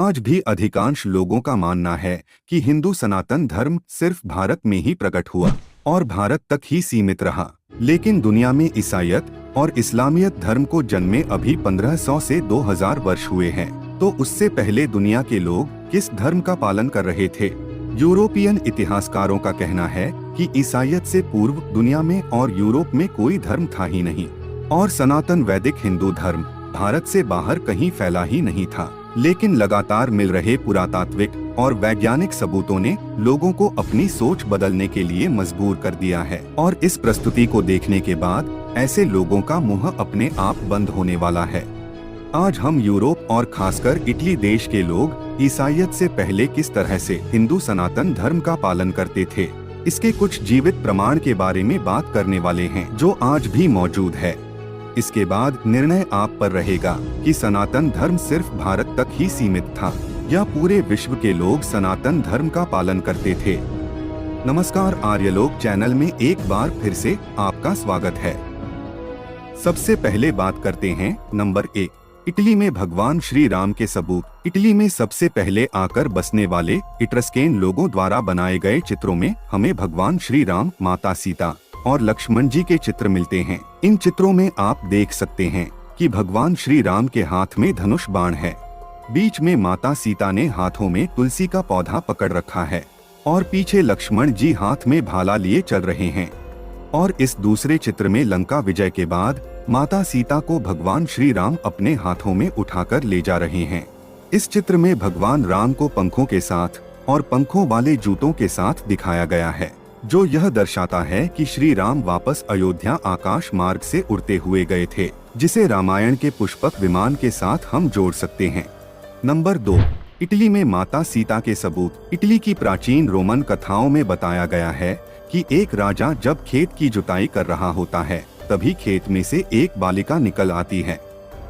आज भी अधिकांश लोगों का मानना है कि हिंदू सनातन धर्म सिर्फ भारत में ही प्रकट हुआ और भारत तक ही सीमित रहा। लेकिन दुनिया में ईसाईयत और इस्लामियत धर्म को जन्मे अभी 1500 से 2000 वर्ष हुए हैं। तो उससे पहले दुनिया के लोग किस धर्म का पालन कर रहे थे? यूरोपियन इतिहासकारों का कहना है कि ईसाईयत से पूर्व दुनिया में और यूरोप में कोई धर्म था ही नहीं और सनातन वैदिक हिंदू धर्म भारत से बाहर कहीं फैला ही नहीं था। लेकिन लगातार मिल रहे पुरातात्विक और वैज्ञानिक सबूतों ने लोगों को अपनी सोच बदलने के लिए मजबूर कर दिया है और इस प्रस्तुति को देखने के बाद ऐसे लोगों का मुंह अपने आप बंद होने वाला है। आज हम यूरोप और खासकर इटली देश के लोग ईसाईयत से पहले किस तरह से हिंदू सनातन धर्म का पालन करते थे, इसके कुछ जीवित प्रमाण के बारे में बात करने वाले हैं जो आज भी मौजूद है। इसके बाद निर्णय आप पर रहेगा कि सनातन धर्म सिर्फ भारत तक ही सीमित था या पूरे विश्व के लोग सनातन धर्म का पालन करते थे। नमस्कार, आर्यलोक चैनल में एक बार फिर से आपका स्वागत है। सबसे पहले बात करते हैं नंबर 1, इटली में भगवान श्री राम के सबूत। इटली में सबसे पहले आकर बसने वाले इट्रस्केन लोगों द्वारा बनाए गए चित्रों में हमें भगवान श्री राम, माता सीता और लक्ष्मण जी के चित्र मिलते हैं। इन चित्रों में आप देख सकते हैं कि भगवान श्री राम के हाथ में धनुष बाण है, बीच में माता सीता ने हाथों में तुलसी का पौधा पकड़ रखा है और पीछे लक्ष्मण जी हाथ में भाला लिए चल रहे हैं। और इस दूसरे चित्र में लंका विजय के बाद माता सीता को भगवान श्री राम अपने हाथों में उठाकर ले जा रहे हैं। इस चित्र में भगवान राम को पंखों के साथ और पंखों वाले जूतों के साथ दिखाया गया है, जो यह दर्शाता है कि श्री राम वापस अयोध्या आकाश मार्ग से उड़ते हुए गए थे, जिसे रामायण के पुष्पक विमान के साथ हम जोड़ सकते हैं। नंबर 2, इटली में माता सीता के सबूत। इटली की प्राचीन रोमन कथाओं में बताया गया है कि एक राजा जब खेत की जुताई कर रहा होता है तभी खेत में से एक बालिका निकल आती है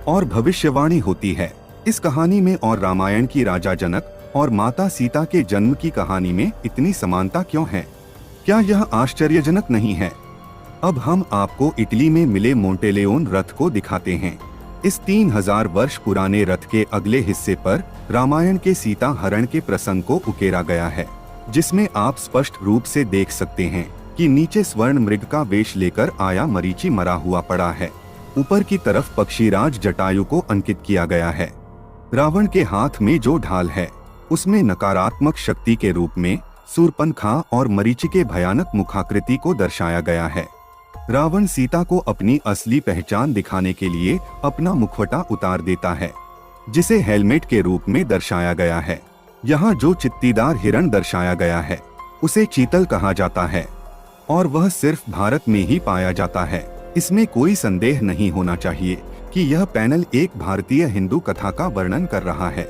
और भविष्यवाणी होती है। इस कहानी में और रामायण की राजा जनक और माता सीता के जन्म की कहानी में इतनी समानता क्यों है? क्या यह आश्चर्यजनक नहीं है? अब हम आपको इटली में मिले मोंटेलेओन रथ को दिखाते हैं। इस 3000 वर्ष पुराने रथ के अगले हिस्से पर रामायण के सीता हरण के प्रसंग को उकेरा गया है, जिसमें आप स्पष्ट रूप से देख सकते हैं कि नीचे स्वर्ण मृग का वेश लेकर आया मरीचि मरा हुआ पड़ा है। ऊपर की तरफ पक्षीराज जटायु को अंकित किया गया है। रावण के हाथ में जो ढाल है उसमें नकारात्मक शक्ति के रूप में सूर्पनखा और मरीचि के भयानक मुखाकृति को दर्शाया गया है। रावण सीता को अपनी असली पहचान दिखाने के लिए अपना मुखवटा उतार देता है, जिसे हेलमेट के रूप में दर्शाया गया है। यहाँ जो चित्तीदार हिरण दर्शाया गया है उसे चीतल कहा जाता है और वह सिर्फ भारत में ही पाया जाता है। इसमें कोई संदेह नहीं होना चाहिए कि यह पैनल एक भारतीय हिंदू कथा का वर्णन कर रहा है।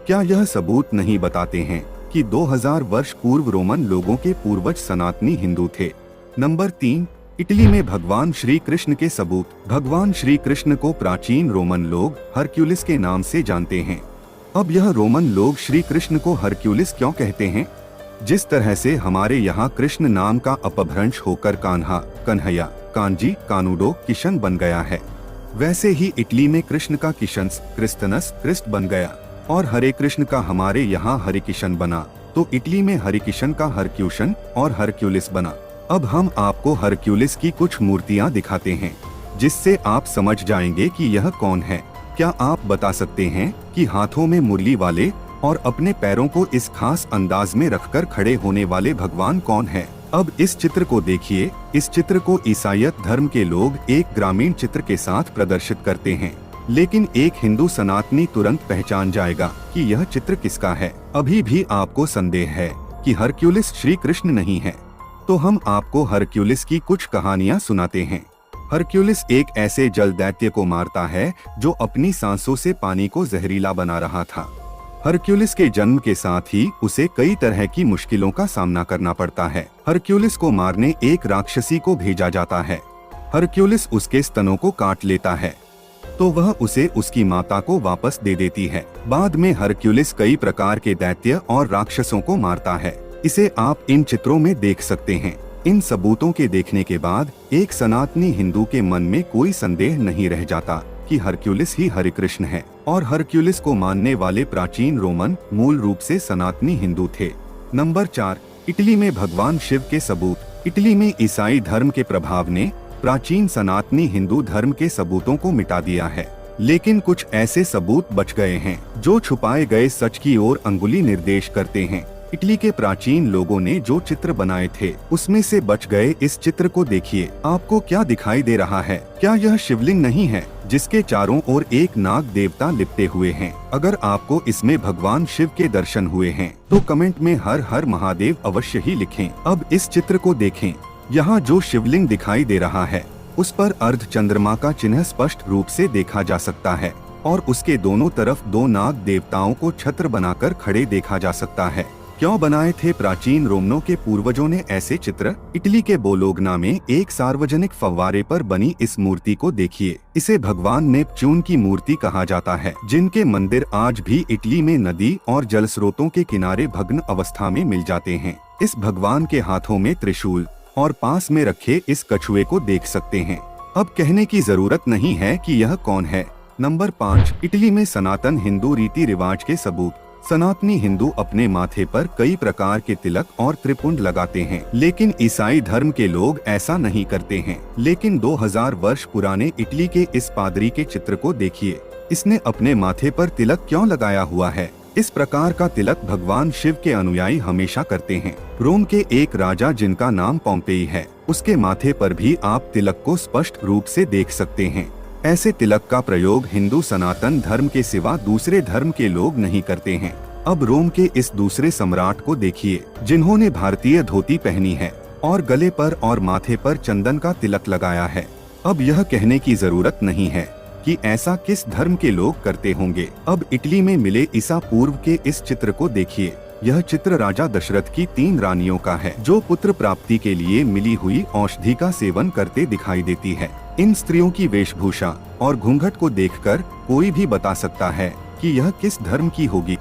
क्या यह सबूत नहीं बताते हैं कि 2000 वर्ष पूर्व रोमन लोगों के पूर्वज सनातनी हिंदू थे? नंबर 3, इटली में भगवान श्री कृष्ण के सबूत। भगवान श्री कृष्ण को प्राचीन रोमन लोग हरक्यूलिस के नाम से जानते हैं। अब यह रोमन लोग श्री कृष्ण को हरक्यूलिस क्यों कहते हैं? जिस तरह से हमारे यहाँ कृष्ण नाम का अपभ्रंश होकर कान्हा, कन्हैया, कांजी, कानूडो, किशन बन गया है, वैसे ही इटली में कृष्ण का किशंस, क्रिस्तनस, क्रिस्ट बन गया और हरे कृष्ण का हमारे यहाँ हरे किशन बना, तो इटली में हरे किशन का हरक्यूशन और हरक्यूलिस बना। अब हम आपको हरक्यूलिस की कुछ मूर्तियाँ दिखाते हैं, जिससे आप समझ जाएंगे कि यह कौन है। क्या आप बता सकते हैं कि हाथों में मुरली वाले और अपने पैरों को इस खास अंदाज में रखकर खड़े होने वाले भगवान कौन है? अब इस चित्र को देखिए। इस चित्र को ईसाईयत धर्म के लोग एक ग्रामीण चित्र के साथ प्रदर्शित करते हैं, लेकिन एक हिंदू सनातनी तुरंत पहचान जाएगा कि यह चित्र किसका है। अभी भी आपको संदेह है कि हरक्यूलिस श्री कृष्ण नहीं है, तो हम आपको हरक्यूलिस की कुछ कहानियां सुनाते हैं। हरक्यूलिस एक ऐसे जल दैत्य को मारता है जो अपनी सांसों से पानी को जहरीला बना रहा था। हरक्यूलिस के जन्म के साथ ही उसे कई तरह की मुश्किलों का सामना करना पड़ता है। हरक्यूलिस को मारने एक राक्षसी को भेजा जाता है। हरक्यूलिस उसके स्तनों को काट लेता है, तो वह उसे उसकी माता को वापस दे देती है। बाद में हरक्यूलिस कई प्रकार के दैत्य और राक्षसों को मारता है। इसे आप इन चित्रों में देख सकते हैं। इन सबूतों के देखने के बाद एक सनातनी हिंदू के मन में कोई संदेह नहीं रह जाता कि हरक्यूलिस ही हरे कृष्ण है और हरक्यूलिस को मानने वाले प्राचीन रोमन मूल रूप से सनातनी हिंदू थे। नंबर 4, इटली में भगवान शिव के सबूत। इटली में ईसाई धर्म के प्रभाव ने प्राचीन सनातनी हिंदू धर्म के सबूतों को मिटा दिया है, लेकिन कुछ ऐसे सबूत बच गए हैं जो छुपाए गए सच की ओर अंगुली निर्देश करते हैं। इटली के प्राचीन लोगों ने जो चित्र बनाए थे उसमें से बच गए इस चित्र को देखिए। आपको क्या दिखाई दे रहा है? क्या यह शिवलिंग नहीं है जिसके चारों ओर एक नाग देवता लिपटे हुए हैं? अगर आपको इसमें भगवान शिव के दर्शन हुए हैं तो कमेंट में हर हर महादेव अवश्य ही लिखें। अब इस चित्र को देखें। यहाँ जो शिवलिंग दिखाई दे रहा है उस पर अर्ध चंद्रमा का चिन्ह स्पष्ट रूप से देखा जा सकता है और उसके दोनों तरफ दो नाग देवताओं को छत्र बनाकर खड़े देखा जा सकता है। क्यों बनाए थे प्राचीन रोमनों के पूर्वजों ने ऐसे चित्र? इटली के बोलोगना में एक सार्वजनिक फव्वारे पर बनी इस मूर्ति को देखिए। इसे भगवान नेपच्यून की मूर्ति कहा जाता है, जिनके मंदिर आज भी इटली में नदी और जल स्रोतों के किनारे भग्न अवस्था में मिल जाते हैं। इस भगवान के हाथों में त्रिशूल और पास में रखे इस कछुए को देख सकते हैं। अब कहने की जरूरत नहीं है कि यह कौन है। नंबर 5, इटली में सनातन हिंदू रीति रिवाज के सबूत। सनातनी हिंदू अपने माथे पर कई प्रकार के तिलक और त्रिपुंड लगाते हैं, लेकिन ईसाई धर्म के लोग ऐसा नहीं करते हैं। लेकिन 2000 वर्ष पुराने इटली के इस पादरी के चित्र को देखिए। इसने अपने माथे पर तिलक क्यों लगाया हुआ है? इस प्रकार का तिलक भगवान शिव के अनुयायी हमेशा करते हैं। रोम के एक राजा जिनका नाम पोम्पेई है, उसके माथे पर भी आप तिलक को स्पष्ट रूप से देख सकते हैं। ऐसे तिलक का प्रयोग हिंदू सनातन धर्म के सिवा दूसरे धर्म के लोग नहीं करते हैं। अब रोम के इस दूसरे सम्राट को देखिए, जिन्होंने भारतीय धोती पहनी है और गले पर और माथे पर चंदन का तिलक लगाया है। अब यह कहने की जरूरत नहीं है कि ऐसा किस धर्म के लोग करते होंगे। अब इटली में मिले ईसा पूर्व के इस चित्र को देखिए। यह चित्र राजा दशरथ की 3 रानियों का है, जो पुत्र प्राप्ति के लिए मिली हुई औषधि का सेवन करते दिखाई देती है। इन स्त्रियों की वेशभूषा और घूंघट को देखकर कोई भी बता सकता है कि यह किस धर्म की होगी।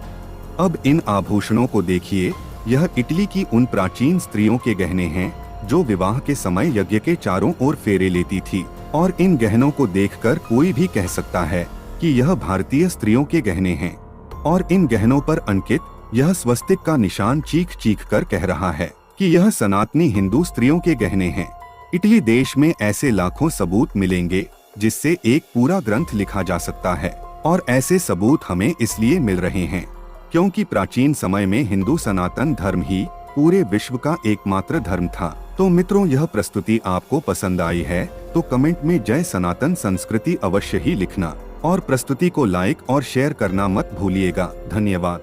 अब इन आभूषणों को देखिए। यह इटली की उन प्राचीन स्त्रियों के गहने हैं जो विवाह के समय यज्ञ के चारों ओर फेरे लेती थी, और इन गहनों को देखकर कोई भी कह सकता है कि यह भारतीय स्त्रियों के गहने हैं। और इन गहनों पर अंकित यह स्वस्तिक का निशान चीख चीख कर कह रहा है कि यह सनातनी हिंदू स्त्रियों के गहने हैं। इटली देश में ऐसे लाखों सबूत मिलेंगे जिससे एक पूरा ग्रंथ लिखा जा सकता है, और ऐसे सबूत हमें इसलिए मिल रहे हैं क्योंकि प्राचीन समय में हिंदू सनातन धर्म ही पूरे विश्व का एकमात्र धर्म था। तो मित्रों, यह प्रस्तुति आपको पसंद आई है तो कमेंट में जय सनातन संस्कृति अवश्य ही लिखना, और प्रस्तुति को लाइक और शेयर करना मत भूलिएगा। धन्यवाद।